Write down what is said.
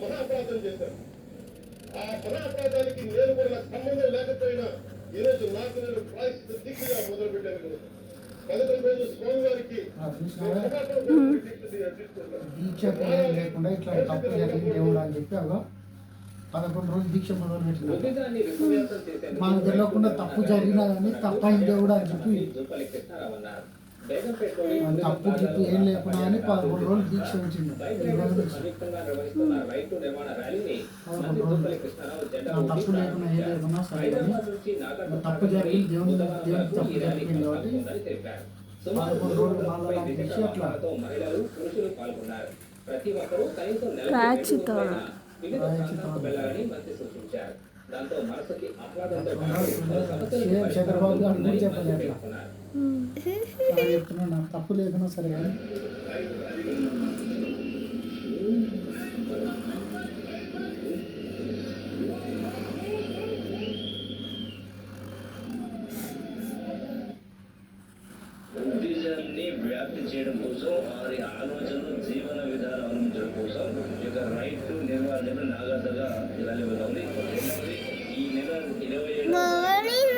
మహా అపరాధం చేశారు. ఆ మహా అపరాధానికి నేను కూడా నాకు సంబంధం లేకపోయినా ఈరోజు నాకు నేను ప్రాయశ్చిత్త దీక్షగా మొదలు పెట్టాను. 11 రోజులు స్వామివారికి దీక్ష లేకుండా ఇట్లా తప్పు జరిగింది దేవుడు అని చెప్పి అలా 11 రోజులు దీక్ష మొదలు పెట్టినారు. మాకు తెలియకుండా తప్పు జరిగినా కానీ తప్పైంది దేవుడు అని చెప్పి తప్పు గిప్పు ఏం లేకుండా అని 11 రోజులు దీక్ష వచ్చింది. 11 రోజులు తప్పు లేకుండా ఏం లేకున్నా సరే కానీ తప్పు జరిగింది దేవునికి తప్పు జరిగింది కాబట్టి 11 రోజులు మళ్ళీ దీక్ష అట్లా చంద్రబాబు గారు కూడా చెప్పాలి అట్లా చెప్తున్నా నాకు తప్పు లేకున్నా సరే కానీ బుద్ధిజాన్ని వ్యాప్తి చేయడం కోసం వారి ఆలోచనలు జీవన విధానం అందించడం కోసం ఇక రైట్ టు నిర్వహణ నాగార్జున ఇలా ఉంది. ఈ నెల 27